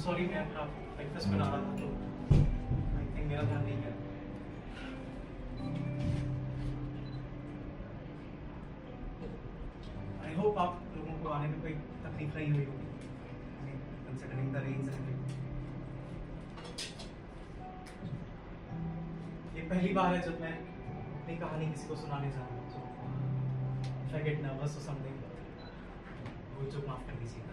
Sorry मैं अपना breakfast बना रहा था तो आई थिंक मेरा ध्यान नहीं गया। आई होप आप लोगों को आने में कोई तकलीफ नहीं हुई होगी कंसिडरिंग द रेंज एंड ये पहली बार है जब मैं अपनी कहानी किसी को सुनाने जा रहा हूँ, तो इफ आई गेट नर्वस और समथिंग वो जो माफ कर दीजिएगा।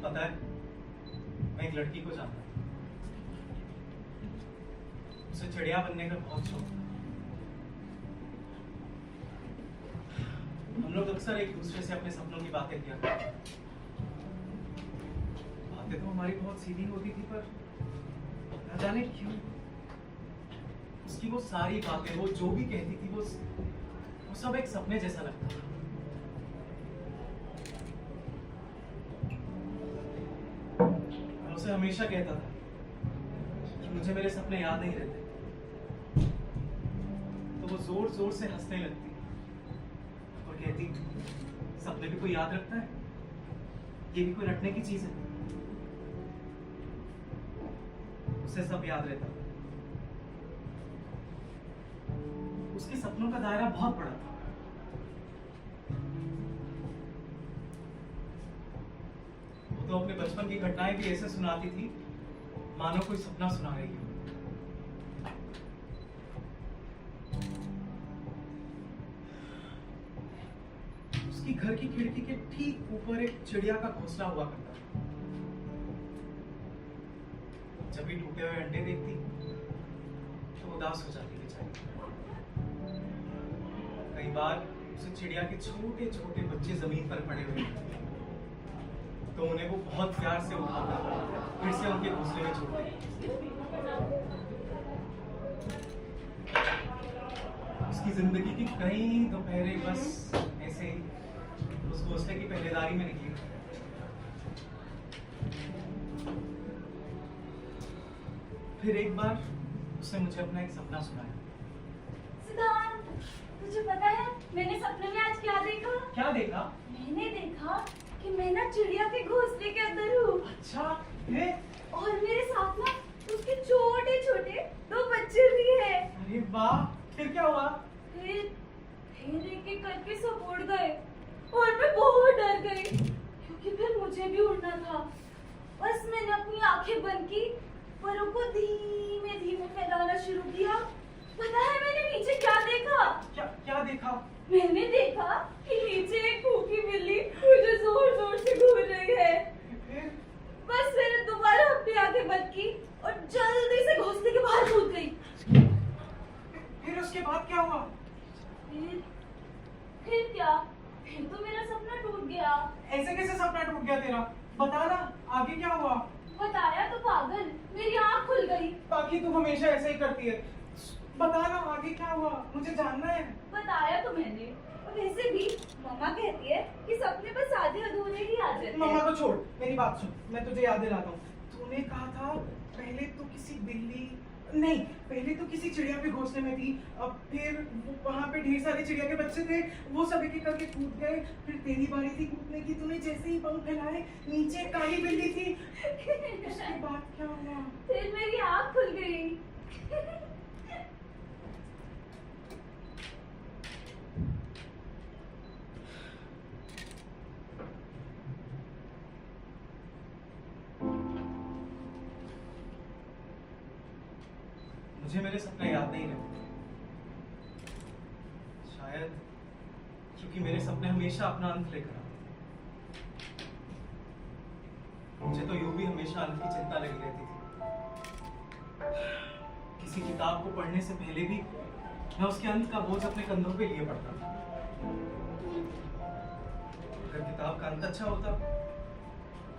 पता है मैं एक लड़की को जानता हूँ, उसे चिड़िया बनने का बहुत शौक था। हम लोग अक्सर एक दूसरे से अपने सपनों की बातें किया करते थे। बातें तो हमारी बहुत सीधी होती थी, पर न जाने क्यों उसकी वो सारी बातें, वो जो भी कहती थी, वो सब एक सपने जैसा लगता था। मैं उसे हमेशा कहता था कि मुझे मेरे सपने याद नहीं रहते, तो वो जोर जोर से हंसने लगती और कहती सपने भी कोई याद रखता है, ये भी कोई रटने की चीज है। उसे सब याद रहता था। उसके सपनों का दायरा बहुत बड़ा था। वो तो अपने बचपन की घटनाएं भी ऐसे सुनाती थी मानो कोई सपना सुना रही हो। उसकी घर की खिड़की के ठीक ऊपर एक चिड़िया का घोंसला हुआ करता था। जब भी टूटे हुए अंडे देखती तो उदास हो जाती बेचारी। कई बार उसे चिड़िया के छोटे छोटे बच्चे जमीन पर पड़े हुए थे, तो उन्हें वो बहुत प्यार से उठाता फिर से उनके घोंसले में छोड़ देती। उसकी जिंदगी की कई दोपहरें बस ऐसे ही उस घोंसले की पहरेदारी में निकली। फिर एक बार उसने मुझे अपना एक सपना सुनाया। सिद्धांत, तुझे पता है मैंने सपने में आज क्या देखा? क्या देखा? मैंने देखा कि मैं ना चिड़िया के घोंसले के अंदर हूँ। अच्छा है? और मेरे साथ ना उसके छोटे छोटे 2 बच्चे भी हैं। अरे वाह, फिर क्या हुआ? फिर एक एक करके सब उड़ गए और मैं बहुत डर गई, क्योंकि फिर मुझे भी उड़ना था। बस मैंने अपनी आंखें बंद की, परों को धीमे धीमे फैलाना शुरू किया। पता है मैंने नीचे क्या देखा? क्या देखा? मैंने देखा कि नीचे एक भूखी बिल्ली मुझे जोर जोर से घूर रही है। फिर? बस मैंने दोबारा अपनी आंखें बंद की और जल्दी से घोंसले के बाहर कूद गई। फिर उसके बाद क्या हुआ? फिर क्या? फिर तो मेरा सपना टूट गया। ऐसे कैसे सपना टूट गया तेरा? बता ना, आगे क्या हुआ? बताया तो पागल, मेरी आँख खुल गई। बाकी तू हमेशा ऐसे ही करती है। बता ना आगे क्या हुआ, मुझे जानना है। बताया तो मैंने। और वैसे भी मम्मा कहती है कि सपने बस आधे अधूरे ही आ जाते हैं। मम्मा को छोड़, मेरी बात सुन, मैं तुझे याद दिलाता हूँ। तूने कहा था पहले तो किसी बिल्ली नहीं, पहले तो किसी चिड़िया के घोंसले में थी, अब फिर वहाँ पे ढेर सारे चिड़िया के बच्चे थे, वो सब एक एक करके कूद गए, फिर तेरी बारी थी कूदने की, तूने जैसे ही पंख फैलाए नीचे काली बिल्ली थी। उसके बाद क्या हुआ? फिर मेरी आँख खुल गई। मुझे मेरे सपने याद नहीं रहते, शायद क्योंकि मेरे सपने हमेशा अपना अंत लेकर आते। मुझे तो यूं भी हमेशा अंत की चिंता लगी रहती थी। किसी किताब को पढ़ने से पहले भी मैं उसके अंत का बोझ अपने कंधों पे लिए पड़ता था। अगर किताब का अंत अच्छा होता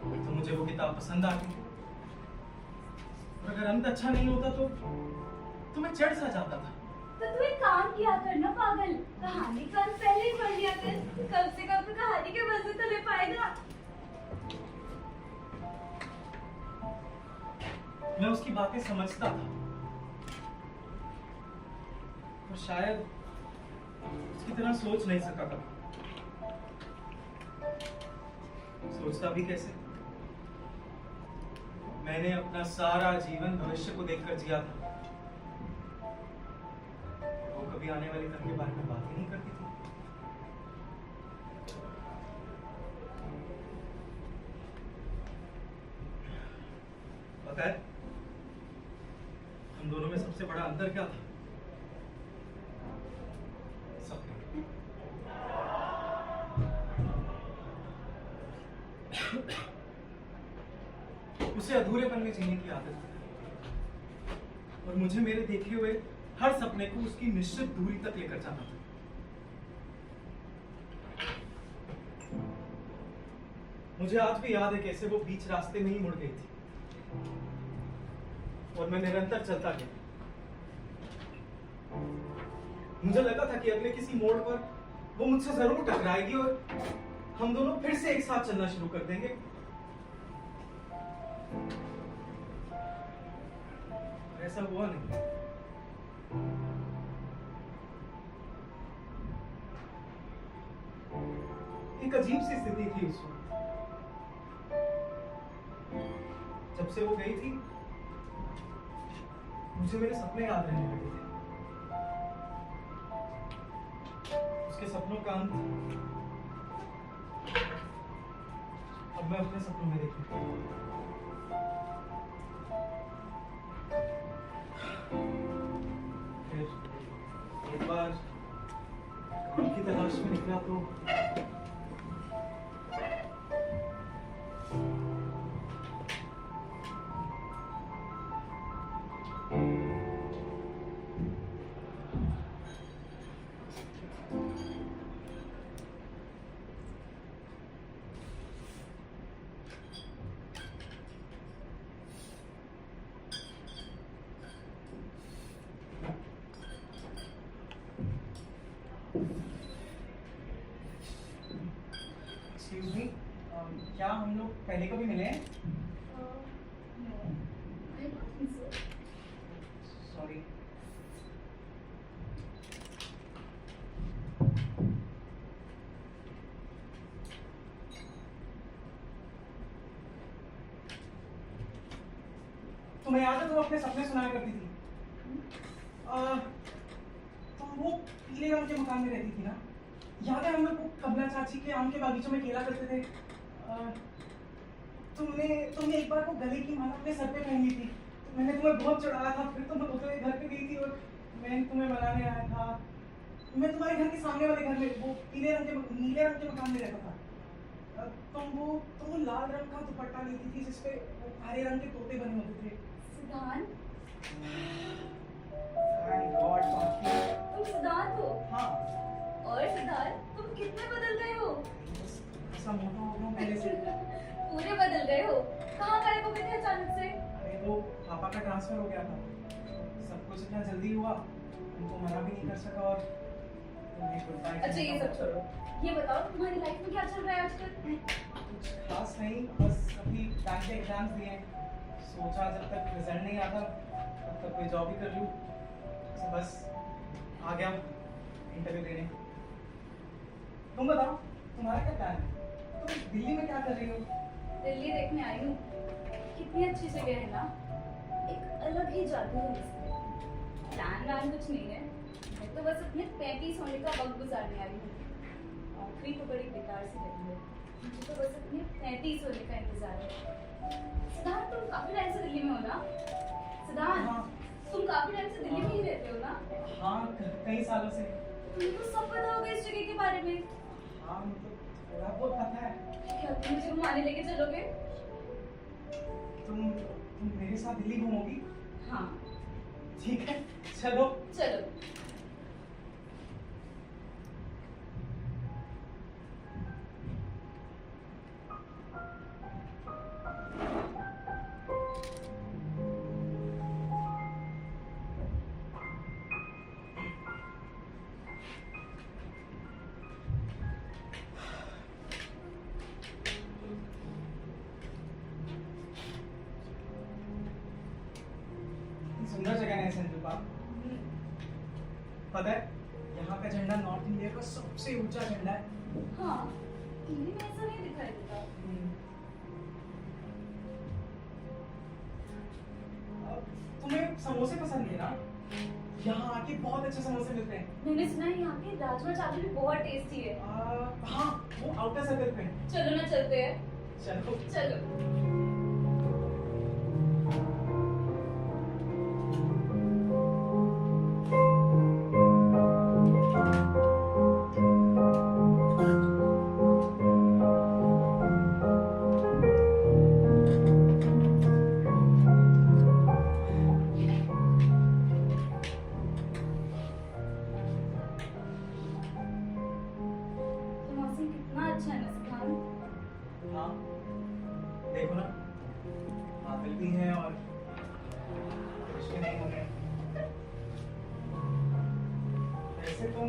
तो मुझे वो किताब पसंद आती, और अगर अंत अच्छा नहीं होता तो मैं चिढ़ सा जाता था। तो तू एक काम किया कर ना पागल, कहानी का अंत पहले ही पढ़ लिया कर, कम से कम तो कहानी के मजे तो ले पाएगा। मैं उसकी बातें समझता था, और शायद उसकी तरह सोच नहीं सका कभी। सोचता भी कैसे? मैंने अपना सारा जीवन भविष्य को देखकर जिया था। वो कभी आने वाले कल के बारे में बात ही नहीं करती थी। पता है हम दोनों में सबसे बड़ा अंतर क्या था? सपने। उसे अधूरेपन में जीने की आदत थी और मुझे मेरे देखे हुए हर सपने को उसकी निश्चित दूरी तक लेकर जाना था। मुझे आज भी याद है कैसे वो बीच रास्ते में ही मुड़ गई थी और मैं निरंतर चलता गया। मुझे लगा था कि अगले किसी मोड़ पर वो मुझसे जरूर टकराएगी और हम दोनों फिर से एक साथ चलना शुरू कर देंगे। ऐसा हुआ नहीं। एक अजीब सी स्थिति थी उस वक्त। जब से वो गई थी मुझे मेरे सपने याद रहने लगे थे। उसके सपनों का अंत अब मैं अपने सपनों में देखता हूँ। फिर एक बार काम की तलाश में निकला तो एक्सक्यूज मी, क्या हम लोग पहले कभी मिले हैं? सॉरी। तुम्हें याद है तुम अपने सपने सुनाया करती थी? तुम वो पीले रंग के मकान में रहती थी ना? याद है हम लोग कमला चाची के आम के बागीचों में खेला करते थे? तुमने एक बार वो गले की माला अपने सर पे पहनी थी। मैंने तुम्हें बहुत चढ़ाया था, फिर तुम उतरे घर पे गई थी और मैं तुम्हें मनाने आया था। मैं तुम्हारे घर के सामने वाले घर में वो नीले रंग के मकान में रहता था। तुम वो लाल रंग का दुपट्टा लेती थी जिसपे वो हरे रंग के तोते बने होते थे। सिद्धांत, Thank God, बाकी। तुम सिद्धांत हो? हाँ। और सिद्धांत, तुम कितने बदल गए हो? बस ऐसा मोटा हो गया पहले से। पूरे बदल गए हो। कहाँ गायब हो गए थे अचानक से? अरे वो पापा का ट्रांसफर हो गया था। सब कुछ इतना जल्दी हुआ, उनको मना भी नहीं कर सका और तुम्हें goodbye अच्छा ये सब छोड़ो, ये बताओ तुम्हारी लाइफ में क्या चल रहा है आजकल? कुछ खास नहीं, बस अभी बैंक के एग्जाम्स दिए हैं। सोचा जब तक रिजल्ट नहीं आता तब तक कोई जॉब ही कर लूँ। तो बस आ गया इंटरव्यू देने। तुम बताओ तुम्हारा क्या प्लान है? तुम दिल्ली में क्या कर रही हो? दिल्ली देखने आई हूँ। कितनी अच्छी जगह है ना, एक अलग ही जादू है इसमें। प्लान व्लान कुछ नहीं है, मैं तो बस अपने 35 होने का वक्त गुजारने आई हूँ। नौकरी तो बड़ी बेकार सी लगी है, मुझे तो बस अपने 35 होने का इंतजार है। सिद्धार्थ, तुम काफी टाइम से दिल्ली में हो ना? सिद्धार्थ, हाँ। तुम काफी टाइम से दिल्ली में ही रहते हो ना? हाँ, कई सालों से। तुम्हें तो सब पता होगा इस जगह के बारे में। हाँ, मतलब थोड़ा बहुत पता है। क्या तुम मुझे घुमाने लेके चलोगे? तुम मेरे साथ दिल्ली घूमोगी? हाँ। ठीक है, चलो। चलो। सुंदर जगह है सेंट्रल पार्क। पता है, यहाँ का झंडा नॉर्थ इंडिया का सबसे ऊंचा झंडा है। हाँ, टीवी में ऐसा नहीं दिखाई देता। तुम्हें समोसे पसंद है ना? यहाँ आके बहुत अच्छे समोसे मिलते हैं। मैंने सुना है यहाँ के राजमा चावल भी बहुत टेस्टी है। हाँ, वो आउटर सर्कल पे है। चलो ना, चलते हैं। चलो। चलो। तो मौसम कितना अच्छा है ना सुभान। हाँ, देखो ना, बादल भी है और बारिश भी नहीं हो रही। वैसे तुम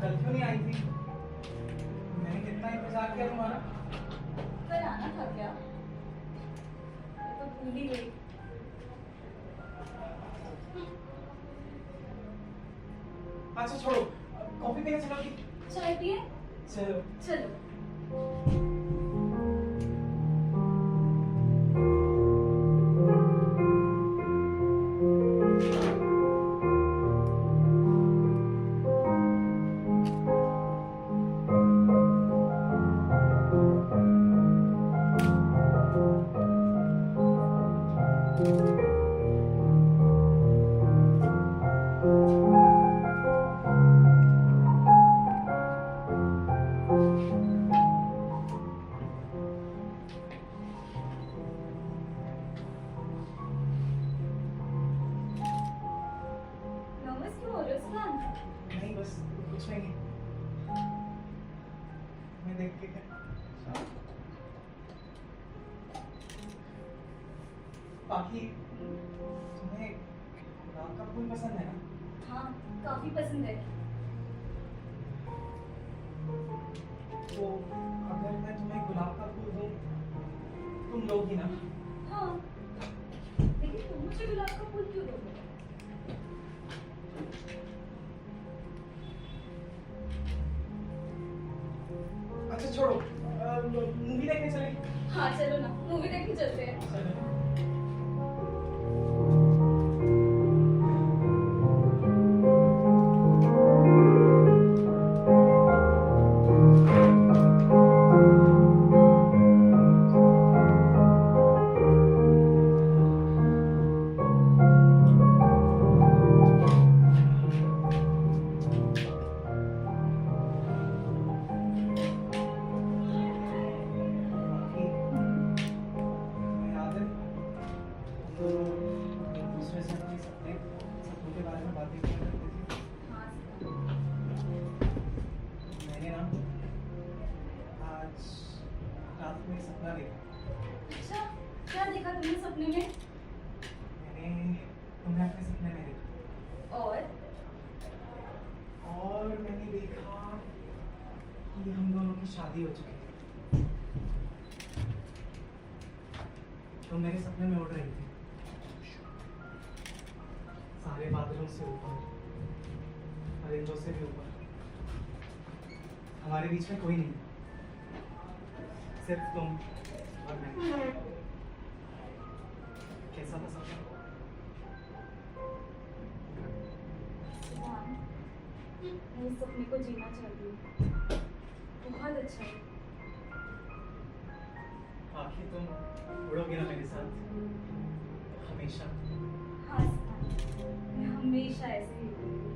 कल क्यों नहीं आई थी? मैंने कितना इंतजार किया तुम्हारा। कल आना था क्या? मैं तो भूल ही गई। अच्छा छोड़ो, कॉफी पीने चलोगी? चाय पिए? चलो। चलो। नर्वस क्यों हो रहे हो सुभान? नहीं, बस कुछ नहीं। मैं देख के क्या, बाकी तुम्हें गुलाब का फूल पसंद है ना? हाँ, काफी पसंद है। तो अगर मैं तुम्हें गुलाब का फूल दूं, तुम लोगी ना? हाँ, लेकिन तुम मुझे गुलाब का फूल क्यों दोगे? अच्छा छोड़ो, मूवी देखने चलें? हाँ चलो ना, मूवी देखने चलते हैं। चलो। बाकी तुम्हें याद है, तो दूसरे से अपने सपनों के बारे में बातें किया करते थे। हाँ सुभान। मैंने ना आज रात में एक सपना देखा। अच्छा, क्या देखा तुमने सपने में? मैंने तुम्हें अपने सपने में देखा और मैंने देखा कि हम दोनों की शादी हो चुकी है। तुम मेरे सपने में उड़ रही थी, सारे बादलों से ऊपर, परिंदों से भी ऊपर। हमारे बीच में कोई नहीं, सिर्फ तुम और मैं। कैसा था सपना? सुभान, मैं इस सपने को जीना चाहती हूँ। बहुत अच्छा है। आखिर तुम उड़ोगे ना मेरे साथ हमेशा? हाँ सुभान, मैं हमेशा ऐसे ही करूँगी।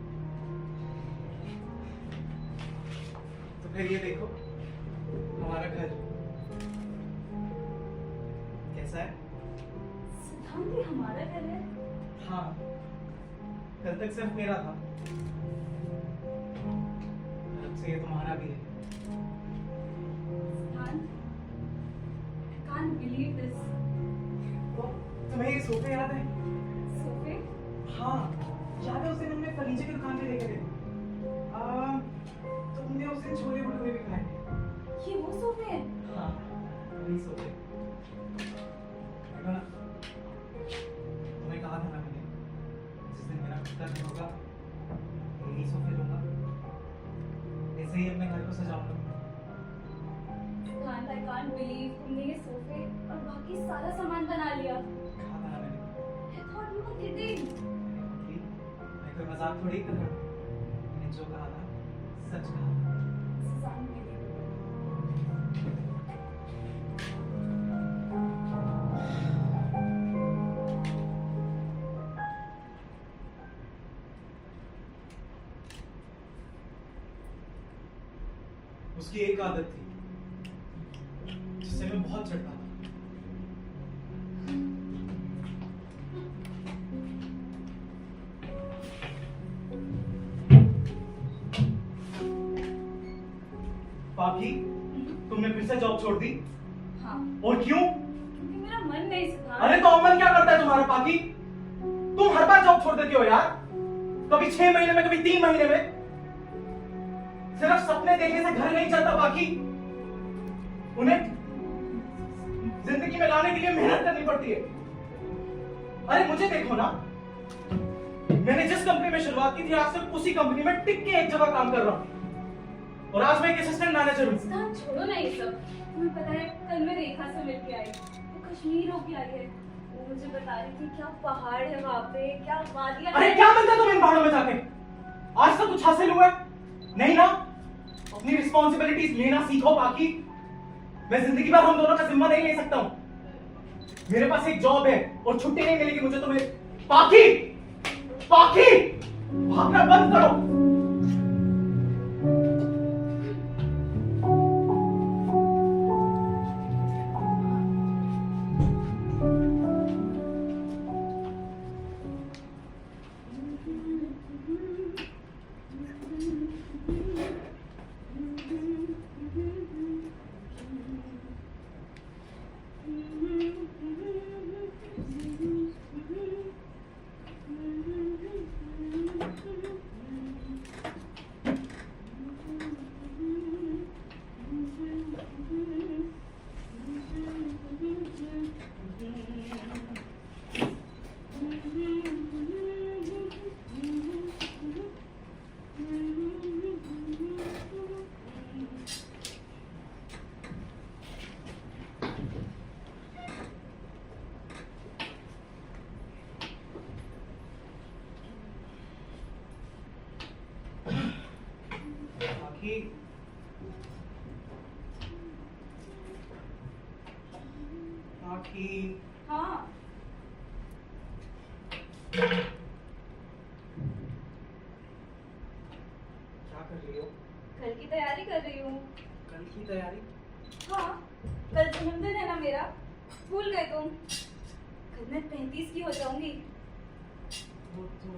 तो फिर ये देखो, हमारा घर कैसा है? सुभान, ये हमारा घर है? हाँ, कल तक सिर्फ मेरा था, अब से ये तुम्हारा भी है। सुभान, I can't believe this. तो तुम्हें ये सोफे याद है? सोफे? हाँ, याद है उस दिन हमने फर्नीचर की दुकान पे देखे थे। तुमने उस दिन छोले भटूरे भी खाए। ये वो सोफे हैं? हाँ, वही सोफे। देखो ना, तुम्हें कहा था ना मैंने, जिस दिन मेरा खुद का घर होगा, यही सोफे मजाक थोड़ी कर रहा, मैंने जो कहा था सच कहा था। सुजान के लिए। उसकी एक आदत थी जिससे मैं बहुत चिढ़ता था। पापी, तुमने फिर से जॉब छोड़ दी? हाँ, और क्यों? क्योंकि मेरा मन नहीं सुधार। अरे तो अमन क्या करता है तुम्हारा पापी? तुम हर बार जॉब छोड़ देती हो यार, कभी 6 महीने में, कभी 3 महीने में। सिर्फ सपने देखने से घर नहीं चलता बाकी, उन्हें जिंदगी में लाने के लिए मेहनत करनी पड़ती है। अरे मुझे देखो ना, मैंने जिस कंपनी में शुरुआत की थी आज से उसी कंपनी में टिक के एक जगह काम कर रहा हूँ, और आज मैं एक असिस्टेंट मैनेजर हूँ। सुजान, छोड़ो ना ये सब। तुम्हें पता है कल मैं रेखा से मिलके आई, वो कश्मीर होके आई है। वो मुझे बता रही थी क्या पहाड़ है वहाँ पे, क्या वादियाँ अरे हैं। क्या मिलता तुम इन पहाड़ों में जाके? आज तक कुछ हासिल हुआ है? नहीं ना? अपनी रिस्पॉन्सिबिलिटीज लेना सीखो बाकी। मैं जिंदगी भर हम दोनों का जिम्मा नहीं ले सकता हूँ। मेरे पास एक जॉब है और छुट्टी नहीं मिलेगी मुझे तुम्हें। पाकी, पाकी, भागना बंद करो। पाकी, पाकी, हाँ, क्या कर रही हो? कल की तैयारी कर रही हूँ। कल की तैयारी? हाँ, कल जन्मदिन है ना मेरा, भूल गए तुम? कल मैं 35 की हो जाऊंगी। वो तो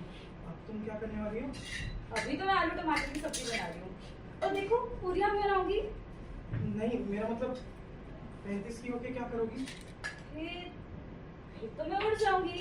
अब तुम क्या करने वाली हो? अभी तो मैं आलू टमाटर की सब्जी बना रही हूँ, और देखो पूरियाँ भी बनाऊंगी। नहीं, मेरा मतलब 35 की होके क्या करोगी? फिर तो मैं उड़ जाऊंगी।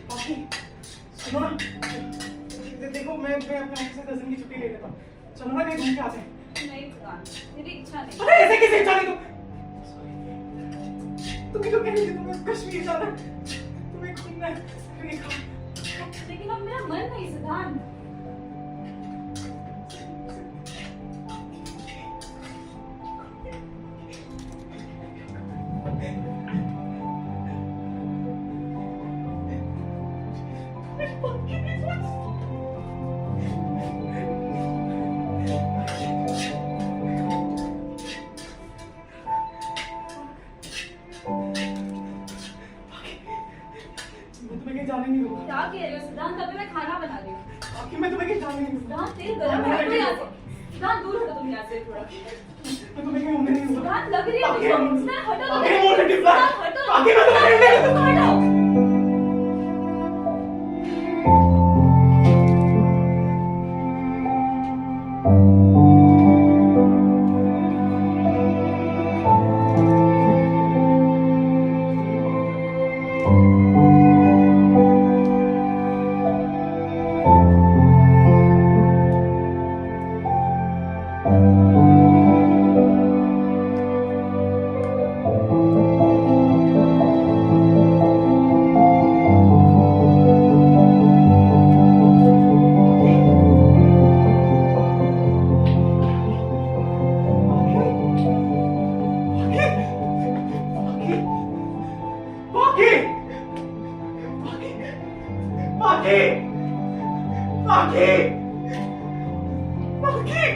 पाकी, सुनो ना, देखो मैं अपने ऑफिस से 10 दिन की छुट्टी ले लेता हूँ। चलो ना कहीं घूम के आते हैं। नहीं सुजान, मेरी इच्छा नहीं। अरे ऐसे कैसे इच्छा नहीं? तुम्हें तो कह रही थी तुम्हें कश्मीर जाना है, तुम्हें घूमना है। रेखा, लेकिन अब मेरा मन नहीं सुजान। मैं तुम्हें कहीं जाने नहीं दूंगा। क्या कह रहे हो सुजान? तभी मैं खाना बना रही हूँ। बाकी मैं तुम्हें कहीं जाने नहीं दूंगा। सुजान तेल गरम है, हटो यहाँ से। सुजान दूर हटो तुम यहाँ से थोड़ा। मैं तुम्हें कहीं घूमने नहीं दूंगा। सुजान लग रही है बाकी तुमको। हम- सुजान हटो बाकी तुम। हम और डिफला। सुजान हटो। बाकी मैं तुम्हें कहीं नहीं दूंगा। हटो। मांगे मांगे मांगे।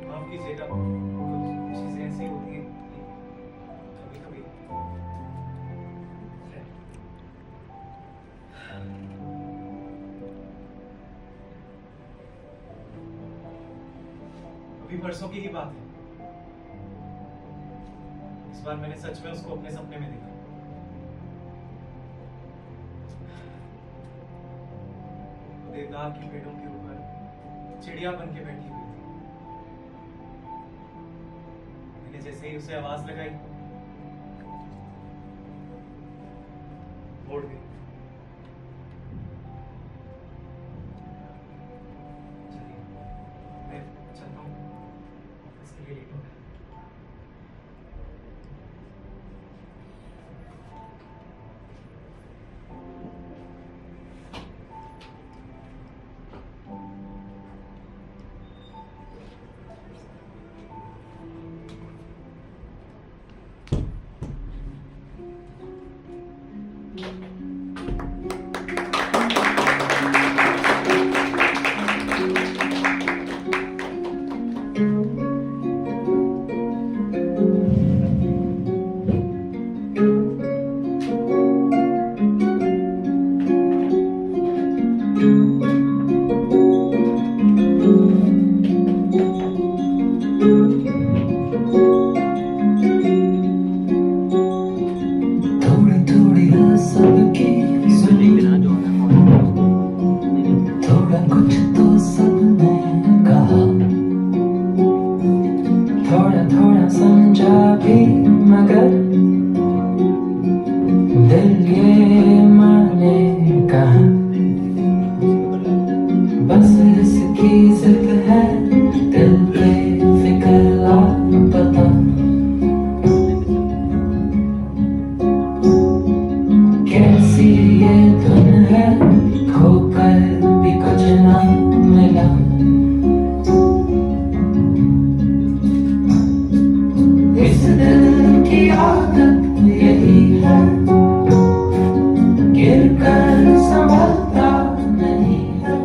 माफ कीजिएगा, कुछ चीजें ऐसी होती हैं कि कभी कभी अभी परसों की ही बात है। इस बार मैंने सच में उसको अपने सपने में देखा। देवदार की पेड़ों के ऊपर चिड़िया बन के बैठी हुई थी। मैंने जैसे ही उसे आवाज लगाई, उड़ गई। चलिए, मैं चलता हूँ, ऑफिस के लिए लेट हो गया। थोड़ी थोड़ी सबकी सुनी, थोड़ा कुछ तो सबने कहा, थोड़ा थोड़ा समझा भी, मगर दिल ये माने कहा। बस इसकी जिद है, दिल पे फिक्र लापता। कैसी ये धुन है, खोकर भी कुछ ना मिला। इस दिल की आदत यही है, गिर कर संभलता नहीं है।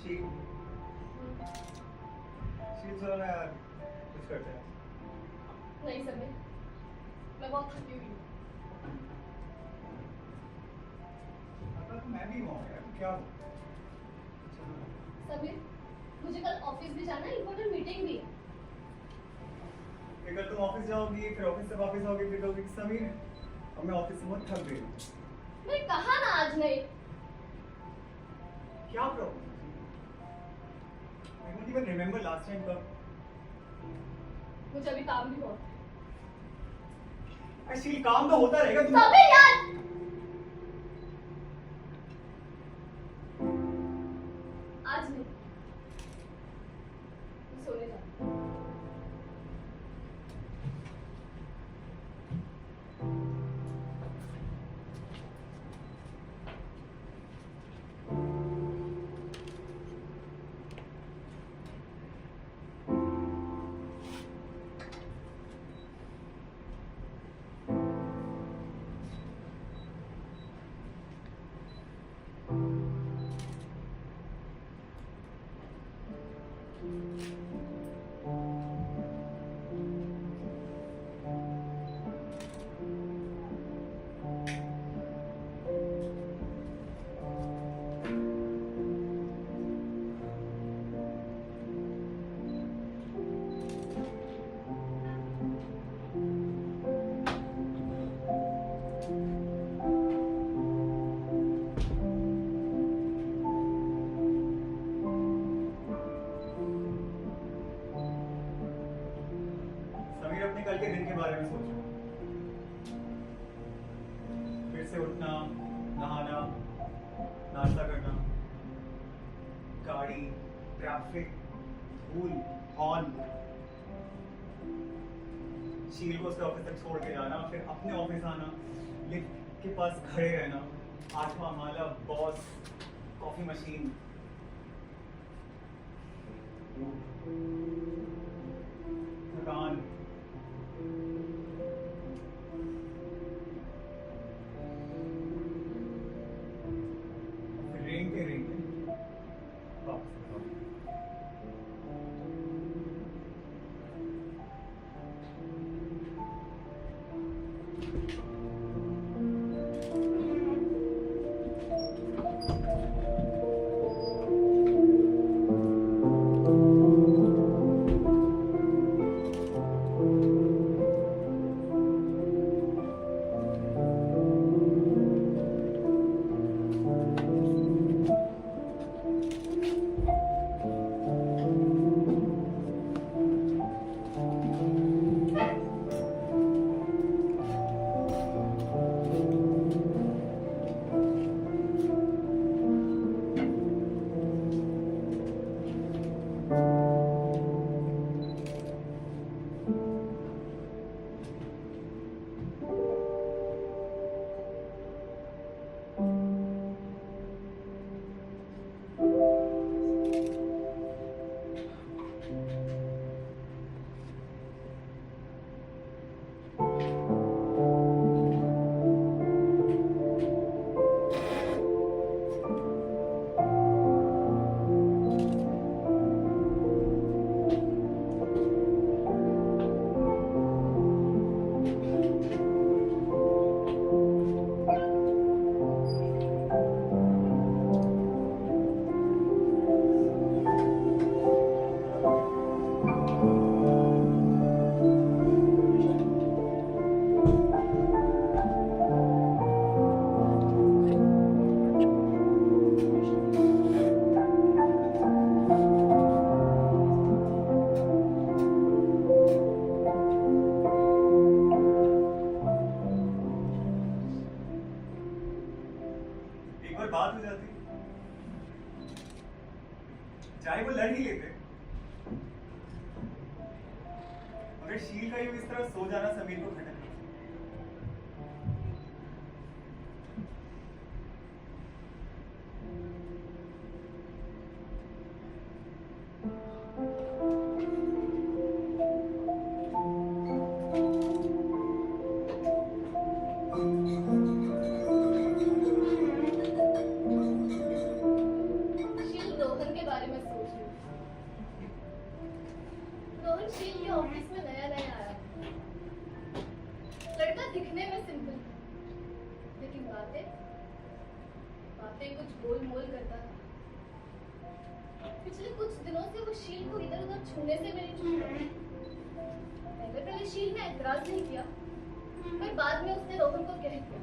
शील शील चलो ना यार कुछ करते हैं। नहीं समीर, मैं बहुत थकी हुई हूँ। मतलब मैं भी हूँ यार, क्या चलो ना। समीर, मुझे कल ऑफिस भी जाना है, इम्पोर्टेंट मीटिंग भी है। फिर कल तुम ऑफिस जाओगी, फिर ऑफिस से वापस आओगी, फिर कहोगी कि समीर अब मैं ऑफिस से बहुत थक गई हूँ। मैं कहा ना आज नहीं। क्या problem? I don't even remember last time कब। मुझे अभी काम भी बहुत है। एक्चुअली काम तो होता रहेगा तुम। समीर यार! आज नहीं। मैं सोने जाती हूँ। समीर अपने कल के दिन के बारे में सोचो। फिर से उठना, नहाना, नाश्ता करना, गाड़ी, ट्रैफिक, धूल, हॉर्न, शील को उसके ऑफिस तक छोड़ के जाना, फिर अपने ऑफिस आना, लिफ्ट के पास खड़े रहना, 8वां माला, बॉस, कॉफी मशीन, थकान, रेंगते रेंगते वापस आओ। एक बार बात हो जाती, चाहे वो लड़ ही लेते, मगर शील का यूं इस तरह सो जाना समीर को खटक गया। शील रोहन के बारे बातें बातें कुछ गोल मोल करता था। पिछले कुछ दिनों से वो शील को इधर उधर छूने से मेरी चुप रही। पहले शील ने एतराज नहीं किया, पर बाद में उसने रोहन को कह दिया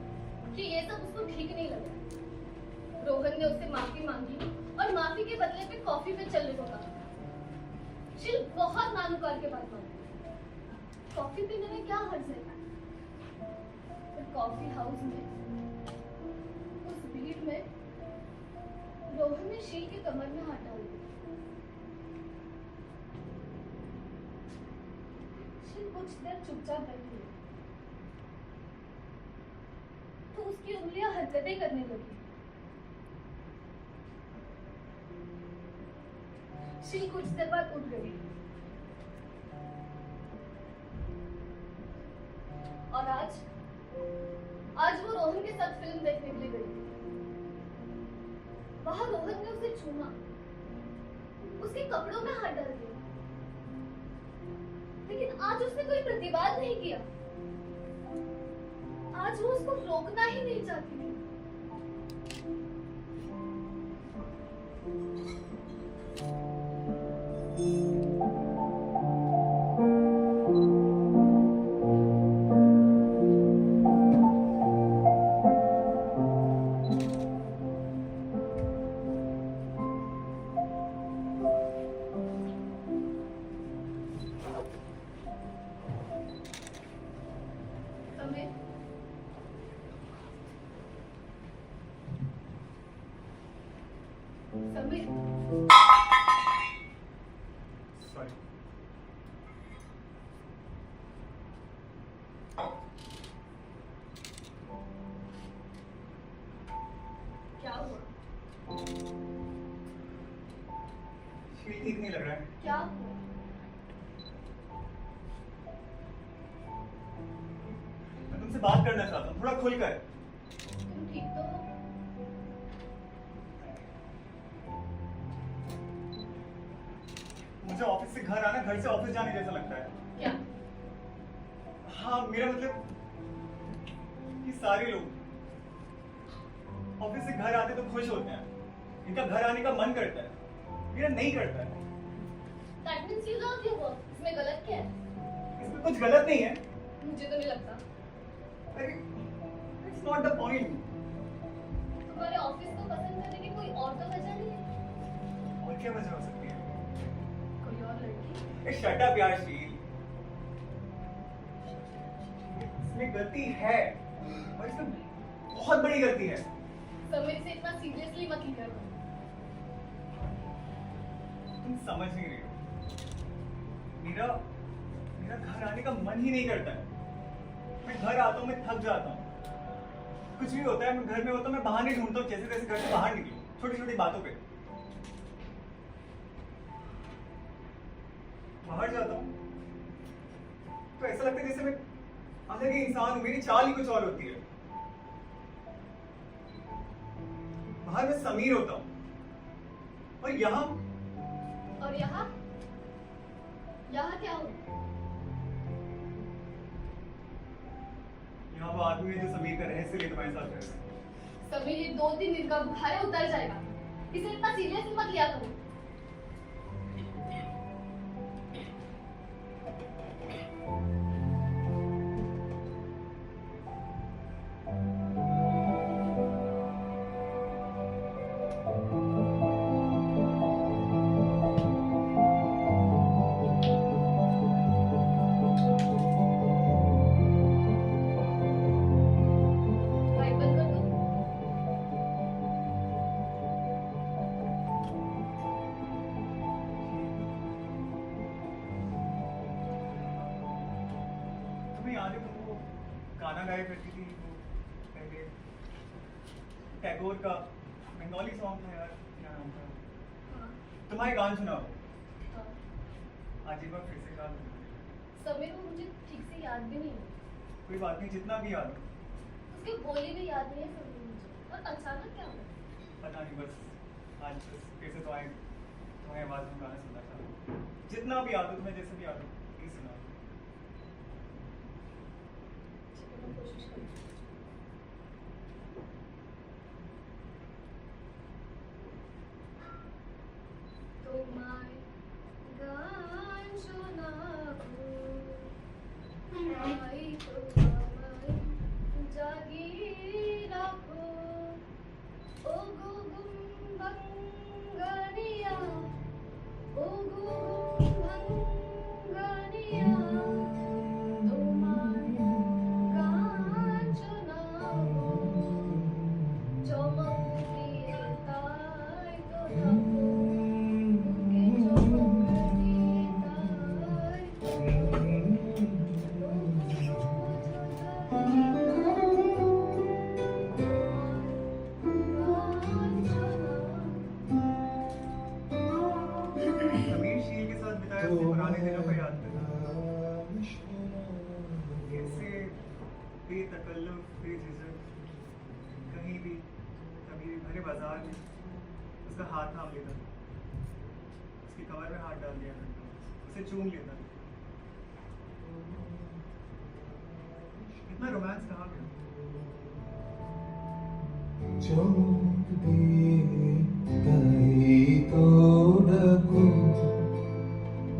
कि ये सब उसको ठीक नहीं लगा। रोहन ने उससे माफी मांगी और माफी के बदले पे कॉफी पे चलने को कहा। शील बहुत नानुकार के बात मानी। कॉफी पीने में क्या हर्ज है? पर कॉफी हाउस में उस भीड़ में रोहन ने शील के कमर में हाथ डाल दिया। शील कुछ देर चुपचाप बैठी रही, तो उसकी उंगलियां हरकतें करने लगी। शील कुछ देर बाद उठ गई और आज वो रोहन के साथ फिल्म देखने के लिए गई। वहां रोहन ने उसे छूना, उसके कपड़ों में हाथ डाल दिया, लेकिन आज उसने कोई प्रतिवाद नहीं किया। आज वो उसको रोकना ही नहीं चाहती थी। समय समय सॉरी। क्या हुआ? शील ठीक नहीं लग रहा है। क्या हुआ? मैं तुमसे बात करना चाहता हूँ, थोड़ा खुलकर। तुम ठीक तो हो? मुझे ऑफिस से घर आना घर से ऑफिस जाने जैसा लगता है। क्या? हाँ, मेरा मतलब कि सारे लोग ऑफिस से घर आते तो खुश होते हैं, इनका घर आने का मन करता है, मेरा नहीं करता है। That means you love your work. इसमें गलत क्या है? इसमें कुछ गलत नहीं है। मुझे तो नहीं लगता। अरे, it's not the point। तुम्हारे ऑफिस को पसंद करने की कोई और तो वजह नहीं है? और क्या वजह हो सकती है? कोई और लड़की? शट अप यार शील। इसमें गलती है और इसमें बहुत बड़ी गलती है। समीर से इतना सीरियसली मत लिया करो। तुम समझ नहीं रही हो। मेरा मेरा घर आने का मन ही नहीं करता है। मैं घर आता हूँ, मैं थक जाता हूँ। कुछ भी होता है, मैं घर में होता हूँ, मैं बहाने ढूंढता हूँ, जैसे तैसे घर से बाहर निकलूं, छोटी छोटी बातों पे। बाहर जाता हूँ तो ऐसा लगता है जैसे मैं अलग ही इंसान हूँ, मेरी चाल ही कुछ और होती है। बाहर मैं समीर होता हूँ और यहाँ और यहाँ क्या हो? यहाँ वो आदमी है जो समीर का रहस्य लिए तुम्हारे साथ रहता है। समीर ये 2-3 दिन का बुखार है, उतर जाएगा। इसे इतना सीरियसली मत लिया करो। लाइट बंद कर दो। तुम्हें याद है तुम वो गाना गाया करती थी वो पहले टैगोर का बंगाली सॉन्ग था यार, क्या नाम था? हाँ, तुम्हारे गान सुना हो, हाँ। आज एक बार फिर से गा दो। समीर को मुझे ठीक से याद भी नहीं है। कोई बात नहीं, जितना भी याद हो। उसकी बोली भी याद नहीं है समीर मुझे। और अचानक क्या हुआ? पता नहीं, बस आज बस फिर से तुम्हारी आवाज़ में गाना सुनना चाहता हूँ। जितना भी याद हो, तुम्हें जैसे भी याद हो, प्लीज सुना दो। चलो मैं कोशिश करूँगी। साथ ही उसका हाथ थाम लेता, उसकी कमर में हाथ डाल दिया करता, उसे चूम लेता। इतना रोमांस कहाँ गया? চমক দিয়ে তাই তো ডাকো,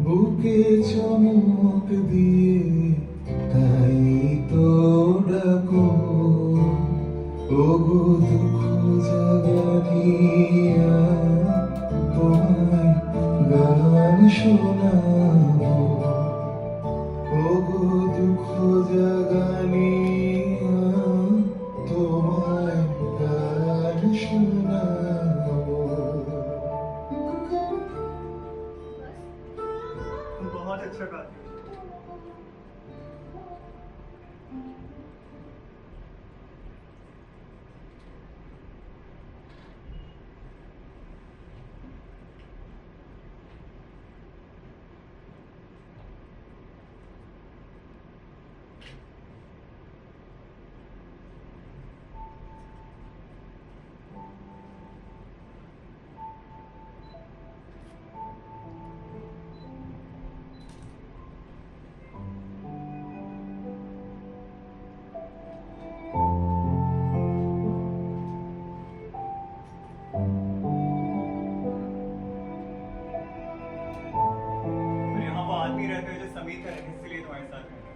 বুকে চমক দিয়ে তাই তো ডাকো, ওগো দুঃখ জাগানিয়া তোমায় গান শোনাবো, ওগো দুঃখ জাগানিয়া তোমায় গান শোনাবো। बस तुम बहुत अच्छा गाती हो। और यहाँ वो आदमी रहता है जो समीर का है, इसलिए तुम्हारे साथ रहता है।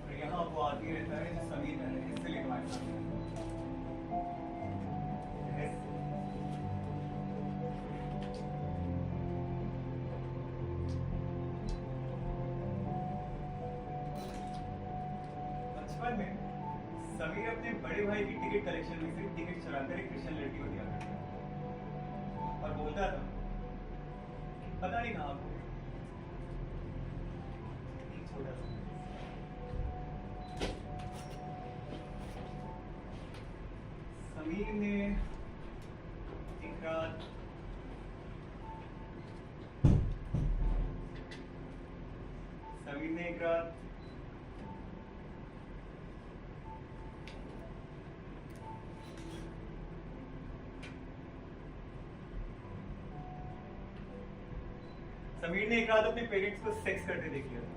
और यहाँ वो आदमी रहता है जो समीर का है, इसलिए तुम्हारे साथ रहता है। ऐसे। बचपन में समीर अपने बड़े भाई की टिकट कलेक्शन में से टिकट चुराकर एक क्रिश्चियन लड़की को दिया करता और बोलता था कि पता नहीं कहाँ खो गई। एक छोटा सा समीर ने एक रात समीर ने एक रात समीर ने एक रात अपने पेरेंट्स को सेक्स करते देख लिया था।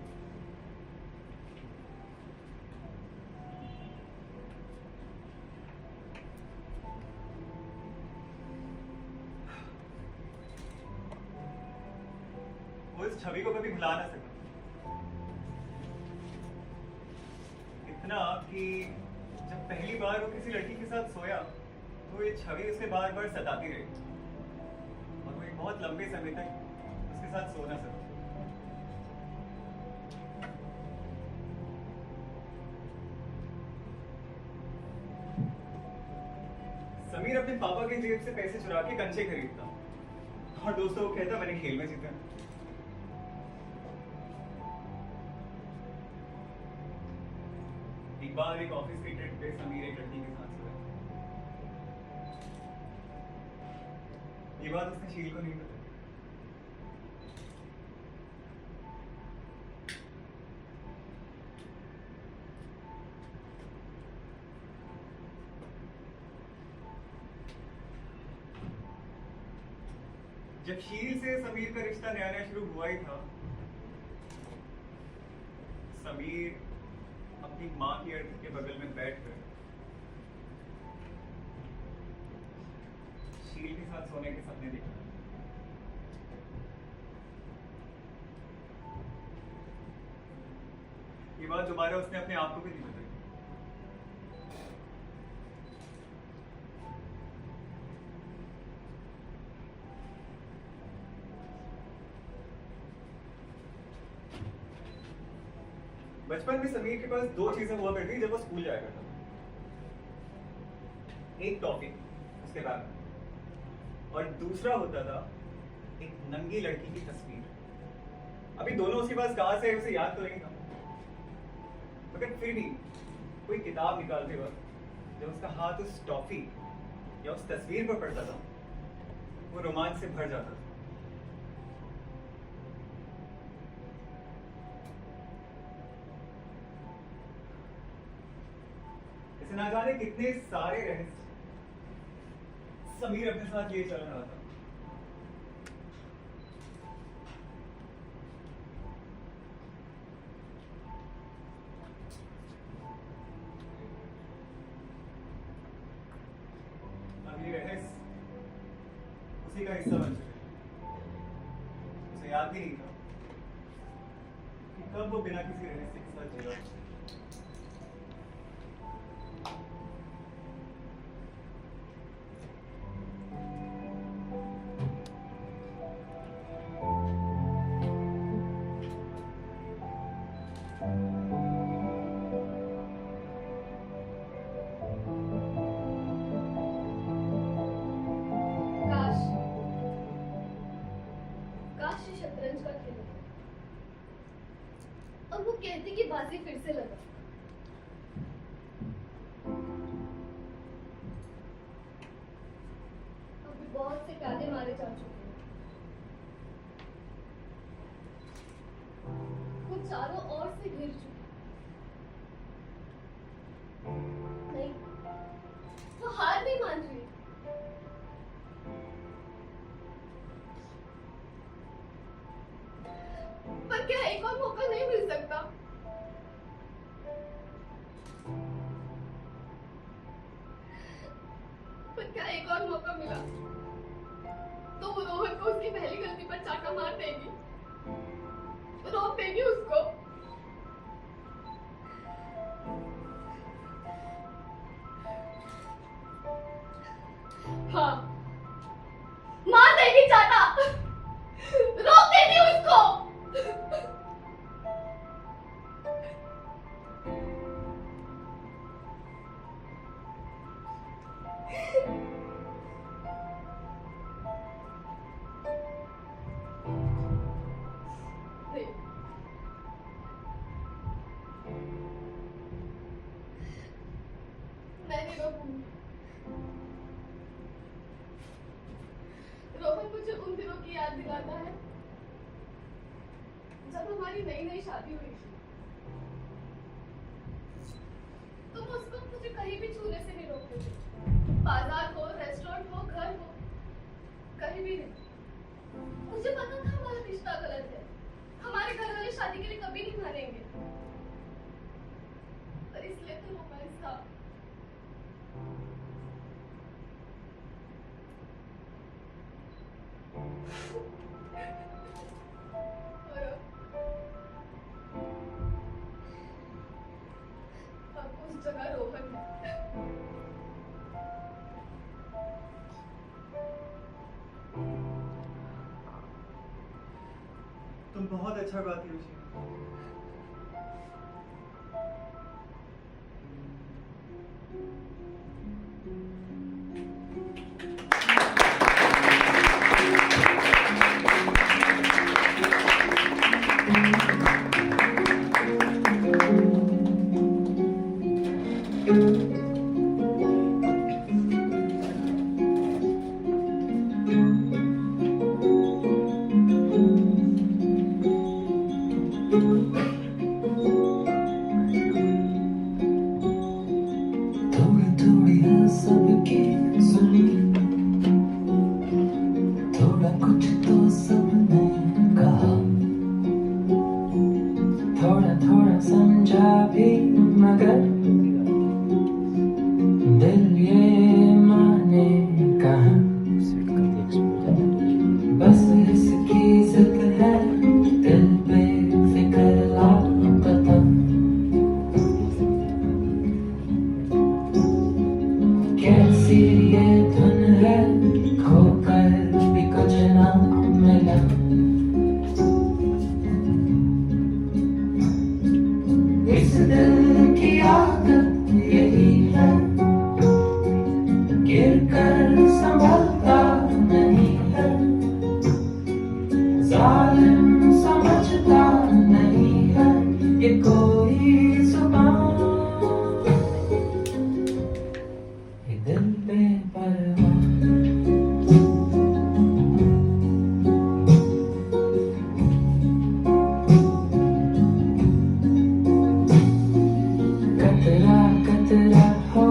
वो इस छवि को कभी भुला ना सका, इतना कि जब पहली बार वो किसी लड़की के साथ सोया तो ये छवि उसे बार बार सताती रही और वो एक बहुत लंबे समय तक उसके साथ सो ना सका। समीर अपने पापा के जेब से पैसे चुरा के कंचे खरीदता और दोस्तों को कहता मैंने खेल में जीता। एक बार एक ऑफिस की ट्रिप पे समीर एक लड़की के साथ सोया। ये बात उसने शील को नहीं बताई। जब शील से समीर का रिश्ता नया नया शुरू हुआ ही था, समीर अपनी माँ की अर्थी के बगल में बैठकर शील के साथ सोने के सपने देखा। ये बात दोबारा उसने अपने आप को भी नहीं बताई। बचपन में समीर के पास दो चीजें हुआ करती जब वो स्कूल जाया करता था। एक टॉफी उसके बैग में और दूसरा होता था एक नंगी लड़की की तस्वीर। अभी दोनों उसके पास कहां से है उसे याद तो नहीं था, मगर फिर भी कोई किताब निकालते वक्त जब उसका हाथ उस टॉफी या उस तस्वीर पर पड़ता था वो रोमांच से भर जाता था। ऐसे ना जाने कितने सारे रहस्य समीर अपने साथ ले चल रहा था। अब ये रहस्य उसी का हिस्सा बन चुके हैं। उसे याद भी नहीं था कि कब वो बिना किसी रहस्य के साथ जी रहा था। काश काश ये शतरंज का खेल होता और वो कहती कि बाजी फिर से लगा। अभी बहुत से प्यादे मारे जा चुके हैं, वो चारों ओर से घिर चुके हैं। नहीं, वो हार नहीं मान रही। पर क्या एक और मौका नहीं मिल सकता? पर क्या एक और मौका मिला तो वो रोहन को उसकी पहली गलती पर चाटा मार देगी, रोक देगी उसको। हाँ, मार देगी चाटा, रोक देगी उसको। नहीं, मैं नहीं रोकूंगी। रोहन मुझे उन दिनों की याद दिलाता है जब हमारी नई नई शादी हुई थी। तुम उसको मुझे कहीं भी छूने से नहीं रोकते थे, बाजार हो, रेस्टोरेंट हो, घर हो, कहीं भी नहीं। मुझे पता था हमारा रिश्ता गलत है, हमारे घर वाले शादी के लिए कभी नहीं मानेंगे, पर इसलिए तो रोमांस था। और अब उस जगह रोहन है। तुम बहुत अच्छा गाती हो शीला। थोड़ी थोड़ी है सबकी सुनी, थोड़ा कुछ तो सबने कहा, थोड़ा थोड़ा समझा भी मगर दिल ये माने कहाँ। बस इसकी जिद है दिल पे फिक्र लापता, कैसी ये धुन है खोकर भी कुछ ना मिला। इस दिल की आदत यही है, गिर कर संभलता नहीं है, जालिम समझता नहीं है ये कोई जुबान, ये दिल पे परवाह। कतरा कतरा हो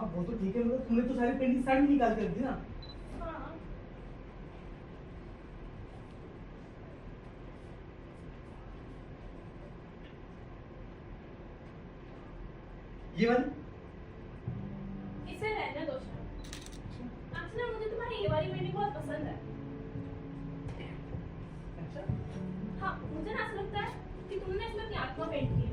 हाँ वो तो ठीक है, मतलब तुमने तो सारी पेंटिंग साइड में निकाल कर दी ना। हाँ ये वाली इसे रहने दो शायद। एक्चुअली मुझे तुम्हारी ये वाली पेंटिंग बहुत पसंद है। अच्छा, हाँ मुझे ना ऐसा लगता है कि तुमने इसमें अपनी आत्मा पेंट की है।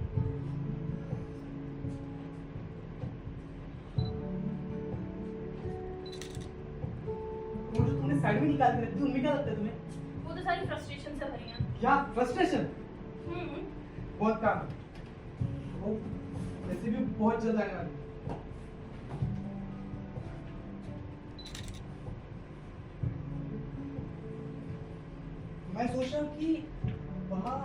वो जो तुमने साइड में निकाल के रखी थी उनमें क्या लगता है तुम्हें? वो तो सारी फ्रस्ट्रेशन से भरी हैं। क्या फ्रस्ट्रेशन? हम्म बहुत काम, वो वैसे भी बहुत जल्द आने वाली। मैं सोच रहा हूँ कि वहाँ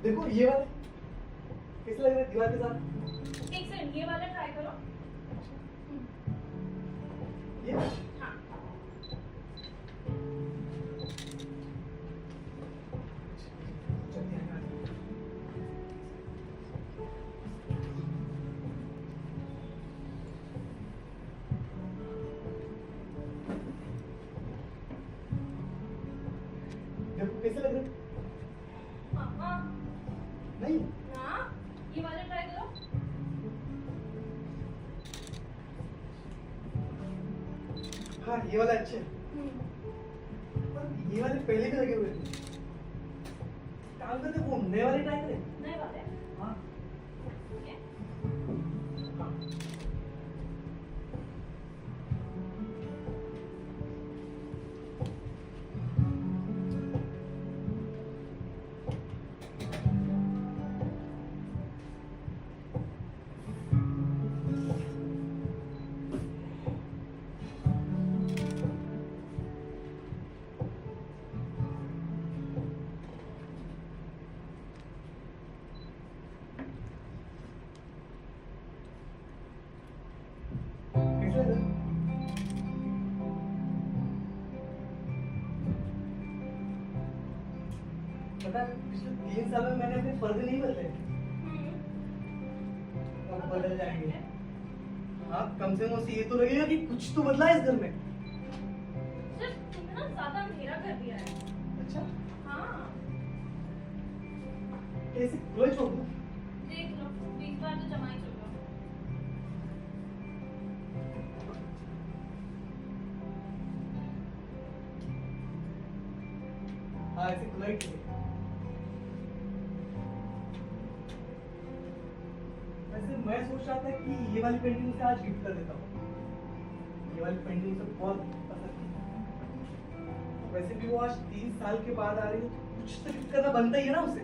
देखो ये वाले कैसे लग रहा है दीवार के साथ? एक सेकंड ये वाला ट्राई करो। ये हाँ चलते हैं आगे। देखो कैसे लग रहा है? हाँ नहीं हाँ ये वाला ट्राई करो। हाँ ये वाला अच्छा है, पर ये वाले पहले भी लगे हुए थे। काम करते वो नए वाले ट्राई करें। नए वाले हाँ ठीक है। हाँ कैसे लग रहा है? पता है पिछले 3 साल में मैंने अपने पर्दे नहीं बदले, अब बदल जाएंगे। हाँ कम से कम उसे ये तो लगेगा कि कुछ तो बदला है इस घर में। सिर्फ तुमने ना ज्यादा अंधेरा कर दिया है। अच्छा हाँ कैसे खुला छोड़ दूं? देख लो 20 बार तो जमा ही चल रहा। हाँ ऐसे खुला ही ठीक है। वैसे मैं सोच रहा था कि ये वाली पेंटिंग उसे आज गिफ्ट कर देता हूँ। ये वाली पेंटिंग उसे बहुत पसंद थी। वैसे भी वो आज 3 साल के बाद आ रही है, तो कुछ तो गिफ्ट करना बनता ही है ना उसे।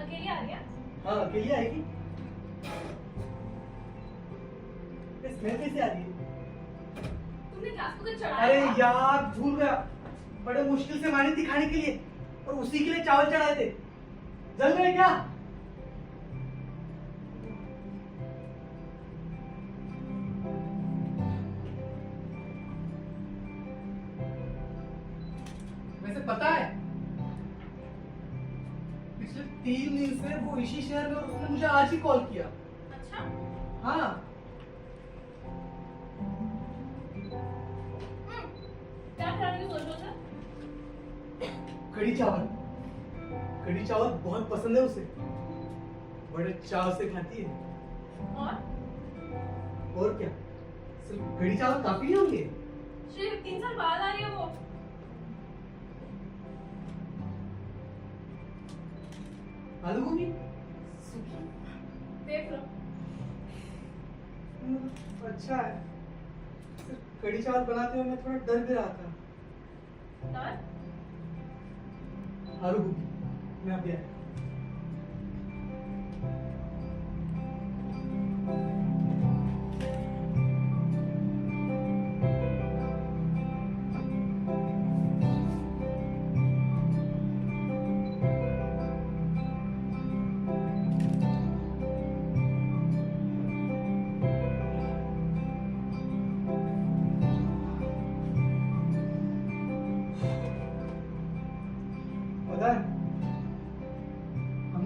अकेली आ रही है? हाँ अकेली आएगी। स्मेल कैसे आ रही है? तुमने गैस को तो चढ़ाया अरे था? यार भूल गया, बड़े मुश्किल से मानी दिखाने के लिए, और उसी के लिए चावल चढ़ाए थे। जल गए क्या? वैसे पता है पिछले 3 दिन से वो इसी शहर में, और उसने मुझे आज ही कॉल किया। अच्छा हाँ क्या कराने की सोच रहे थे? कढ़ी चावल, कढ़ी चावल बहुत पसंद है उसे, बड़े चाव से खाती है। और क्या, सिर्फ कढ़ी चावल काफी नहीं होंगे? सिर्फ 3 साल बाद आ रही है वो। आलू गोभी सूखी, देख लो अच्छा है। सिर्फ कढ़ी चावल बनाते हुए मैं थोड़ा डर भी रहा था। और आलू गोभी मैं अभी आया।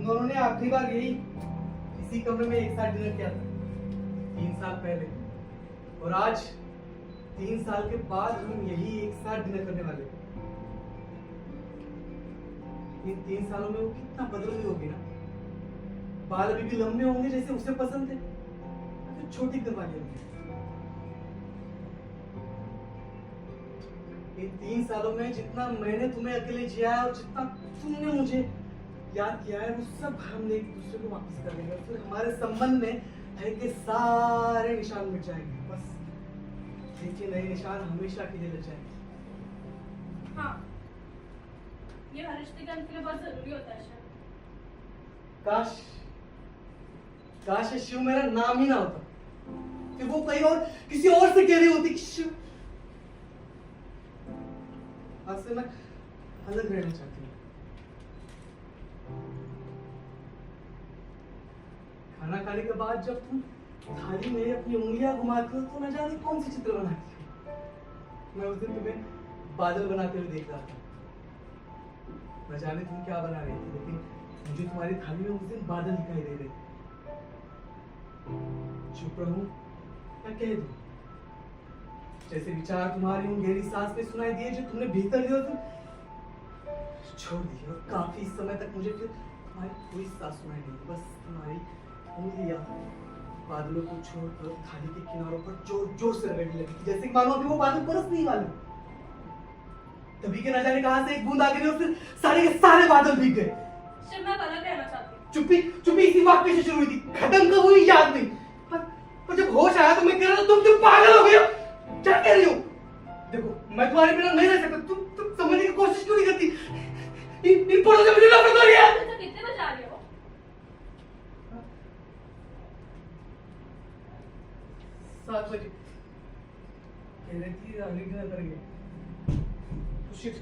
हम दोनों ने आखिरी बार यही इसी कमरे में एक साथ डिनर किया था 3 साल पहले, और आज 3 साल के बाद हम यही एक साथ डिनर करने वाले हैं। इन 3 सालों में वो कितना बदल गई होगी ना। बाल अभी भी लंबे होंगे जैसे उसे पसंद है, तो छोटी करवा होंगे। इन 3 सालों में जितना मैंने तुम्हें अकेले जिया है और जितना तुमने मुझे याद किया है, वो सब हम एक दूसरे को वापस कर देंगे। फिर हमारे संबंध में है कि सारे निशान मिट जाएंगे। बस देखिए, नए निशान हमेशा के लिए लग जाएंगे। हाँ, ये हर रिश्ते के अंत के लिए बहुत जरूरी होता है शायद। काश ये शिव मेरा नाम ही ना होता, कि वो कहीं और किसी और से कह रही होती कि शिव। आज से मैं अलग रहना चाहती हूँ। खाना खाने के बाद जब तुम थाली में अपनी उंगलियां घुमाती हो तो न जाने कौन सी चित्र बनाती हो। मैं उस दिन तुम्हें बादल बनाते हुए देख रहा था। न जाने तुम क्या बना रही थी, लेकिन मुझे तुम्हारी थाली में उस दिन बादल दिखाई दे रहे थे। चुप रहूं या कह दूं? जैसे विचार तुम्हारी उन गहरी सांस में सुनाई दिए जो तुमने भीतर दिए, तुम छोड़ दिए, और काफी समय तक मुझे फिर तुम्हारी कोई सांस सुनाई नहीं दी। बस तुम्हारी उंगलियां बादलों को छोड़कर थाली के किनारों पर जोर जोर से रगड़ने लगी, जैसे कि मानो अभी वो बादल बरस नहीं वाले। तभी के न जाने कहां से एक बूंद आ गई और फिर सारे के सारे बादल भीग गए। शिव, मैं अलग रहना चाहती हूँ। चुप्पी इसी वाक्य से शुरू हुई थी, खत्म कब हुई याद नहीं। पर जब होश आया तो मैं कह रहा था तुम पागल हो गए हो। क्या कह रही हो? देखो, मैं तुम्हारे बिना नहीं रह सकता। तुम समझने की कोशिश क्यों नहीं करती? इन पढ़ों से मुझे नफरत हो रही है। तुम कितने बजे आ रहे हो? 7 बजे कह रही थी अगली डिनर करेंगे। तो शिट,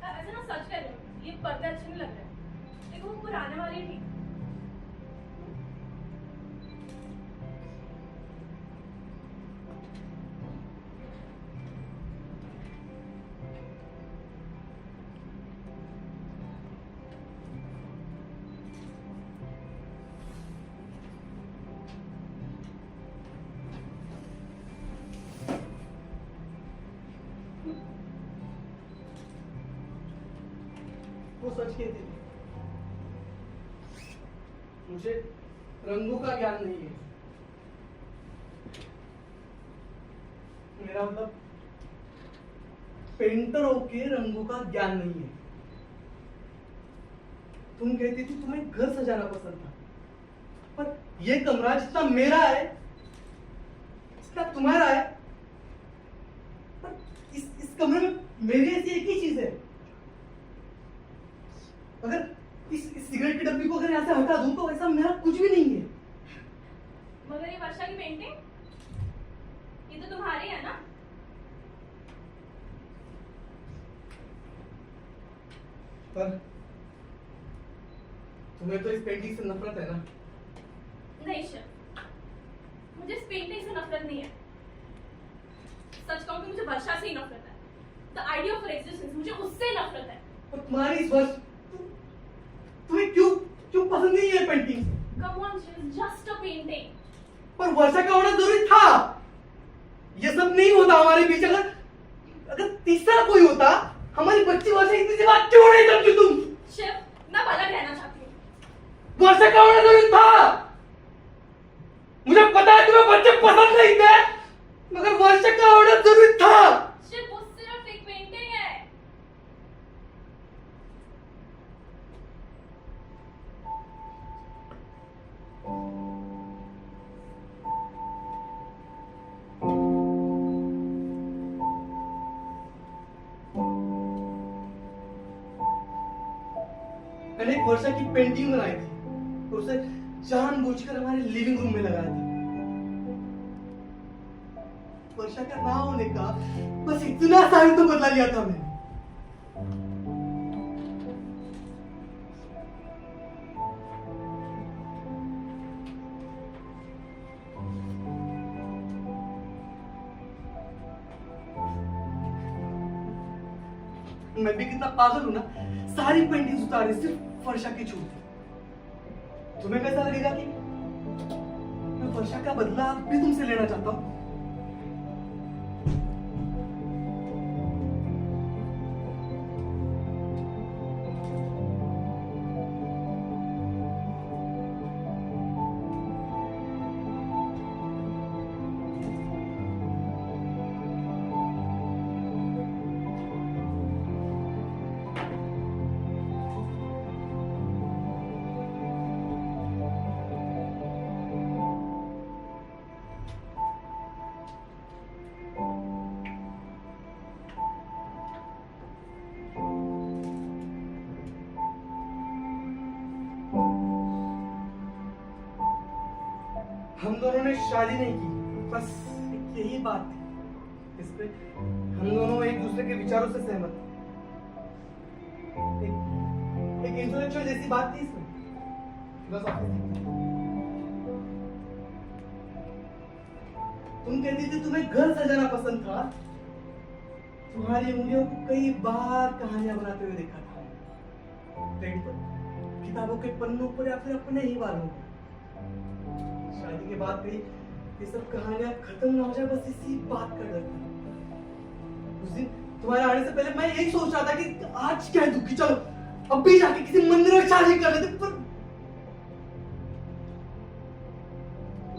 ऐसे ना सच कह रही हूँ, ये पर्दे अच्छे नहीं लग रहे। देखो, वो पुराने वाले ही ठीक। वो सच कहती थी, मुझे रंगों का ज्ञान नहीं है। मेरा मतलब पेंटर होके रंगों का ज्ञान नहीं है। तुम कहती थी तुम्हें घर सजाना पसंद था, पर ये कमरा जितना मेरा है जितना तुम्हारा है, पर इस कमरे में मेरी ऐसी एक ही चीज है। अगर इस सिगरेट की डब्बी को अगर यहाँ से हटा दूं तो ऐसा मेरा कुछ भी नहीं है। मगर ये वर्षा की पेंटिंग, ये तो तुम्हारी है ना? पर तुम्हें तो इस पेंटिंग से नफरत है ना? नहीं शिव, मुझे इस पेंटिंग से नफरत नहीं है। सच कहूं तो मुझे वर्षा से ही नफरत है। द आइडिया ऑफ एग्जिस्टेंस, मुझे उससे नफरत है। और तुम्हारी इस वर्ष तुम्हें क्यों पसंद नहीं है painting? Come on Shiv, just a painting. पर वर्षा का होना जरूरी था। ये सब नहीं होता हमारे बीच। अगर तीसरा कोई होता, हमारी बच्ची वर्षा इतनी सी बात क्यों नहीं करती तुम? शिव, मैं अलग रहना चाहती हूँ। वर्षा का होना जरूरी था। मुझे पता है तुम्हें बच्चे पसंद नहीं थे, मगर वर्षा का होना जरूरी था। शिव, वो सिर्फ एक पेंटिंग है। मैंने एक वर्षा की पेंटिंग बनाई थी, तो उसे जानबूझकर हमारे लिविंग रूम में लगाया था। वर्षा का ना होने का बस इतना सा ही तो बदला लिया था मैंने। मैं भी कितना पागल हूं ना, सारी पेंटिंग्स उतारे सिर्फ वर्षा की छूट थी। तुम्हें कैसा लगेगा कि मैं वर्षा का बदला भी तुमसे लेना चाहता हूँ? हम दोनों ने शादी नहीं की, बस एक यही बात थी। इस पे हम दोनों एक दूसरे के विचारों से सहमत थे। एक इंटेलेक्चुअल जैसी बात थी इसमें, फिलोसॉफी थी। तुम कहती थी तुम्हें घर सजाना पसंद था, तुम्हारी उंगलियों को कई बार कहानियां बनाते हुए देखा था, प्लेट पर, किताबों के पन्नों पर या फिर अपने ही बालों पर। शादी के बाद भी ये सब कहानियां खत्म ना हो जाए, बस इसी बात का डर था। उस दिन तुम्हारे आने से पहले मैं यही सोच रहा था कि आज क्या है दुखी, चलो अब भी जाके किसी मंदिर में शादी कर लेते, पर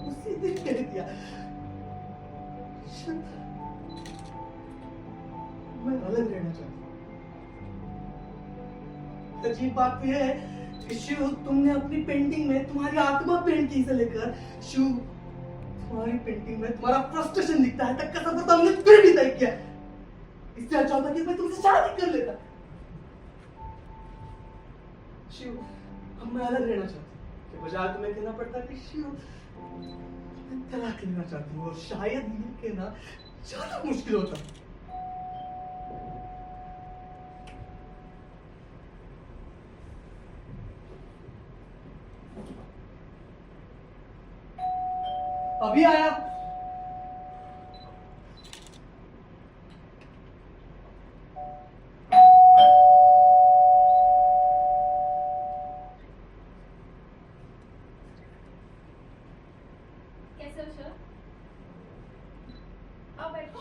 उसी दिन कह दिया मैं अलग रहना चाहता हूँ। अजीब बात तो यह है शिव, तुमने अपनी पेंटिंग में तुम्हारी आत्मा पेंट की से लेकर शिव, तुम्हारी पेंटिंग में तुम्हारा फ्रस्ट्रेशन दिखता है तक का सफर तो हमने फिर भी तय किया। इससे अच्छा होता कि मैं तुमसे शादी कर लेता। शिव, अब मैं अलग रहना चाहता हूँ, कि बजाय तुम्हें कहना पड़ता कि शिव मैं तलाक लेना चाहती हूँ, और शायद ये कहना ज्यादा मुश्किल होता। अभी आया। कैसे हो सर? आप बैठो।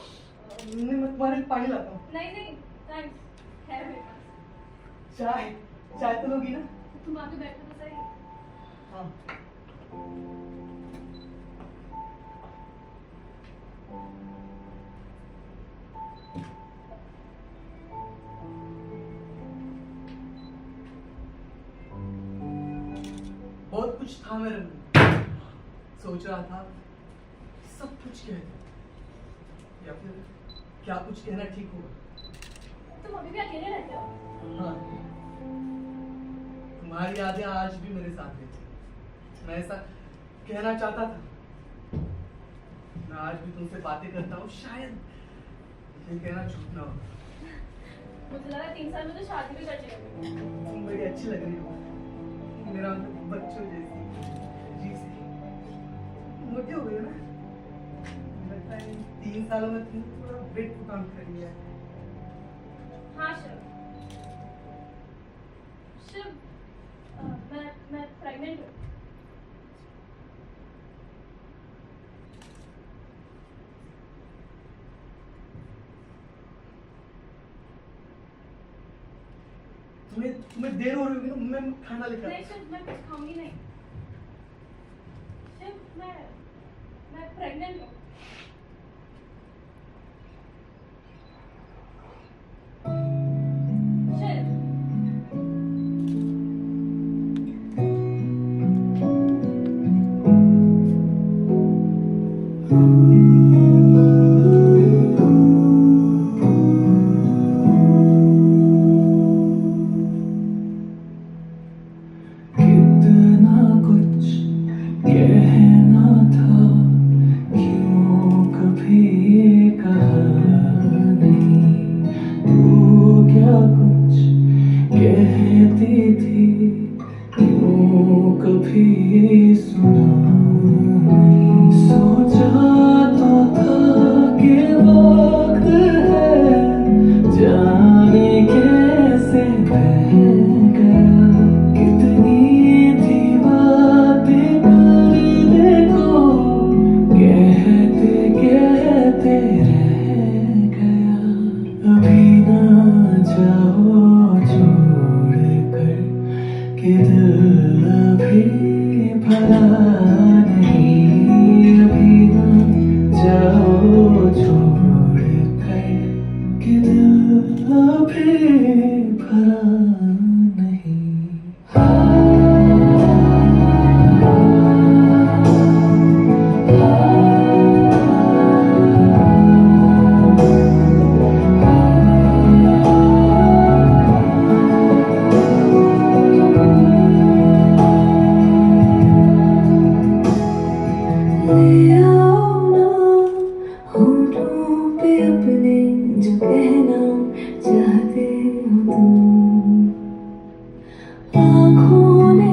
मैं तुम्हारे लिए पानी लाता हूँ। नहीं नहीं, थैंक्स, है मेरे पास। चाय, चाय तो लोगी ना? तुम आके बैठो तो सही। हाँ। बहुत कुछ था मेरे में, सोच रहा था सब कुछ कह दूं, या फिर क्या कुछ कहना ठीक होगा। तुम अभी भी अकेले रहते हो? हाँ, तुम्हारी यादें आज भी मेरे साथ रहती। मैं ऐसा कहना चाहता था, मैं आज भी तुमसे बातें करता हूँ, शायद ये कहना झूठ ना हो। मुझे लगा 3 साल में तो शादी भी कर चुके। तुम बड़ी अच्छी लग रही हो, मेरा मतलब बच्चों जैसी, अजीब सी, मोटी हो गई हो ना? लगता है 3 सालों में तुमने थोड़ा वेट पुट ऑन कर लिया है। हाँ शिव, शिव, मैं प्रेग्नेंट हूँ। तुम्हें देर हो रही होगी ना, मैं खाना लेकर नहीं शिव, मैं कुछ खाऊंगी नहीं। शिव, मैं प्रेग्नेंट हूँ। शिव, कितना कुछ कहना था, क्यों कि दिल अभी भरा नहीं, अभी न जाओ छोड़ कर, कि दिल अभी भरा नहीं। ले आओ ना होठों पे अपने जो कहना चाहते हो तुम, आँखों ने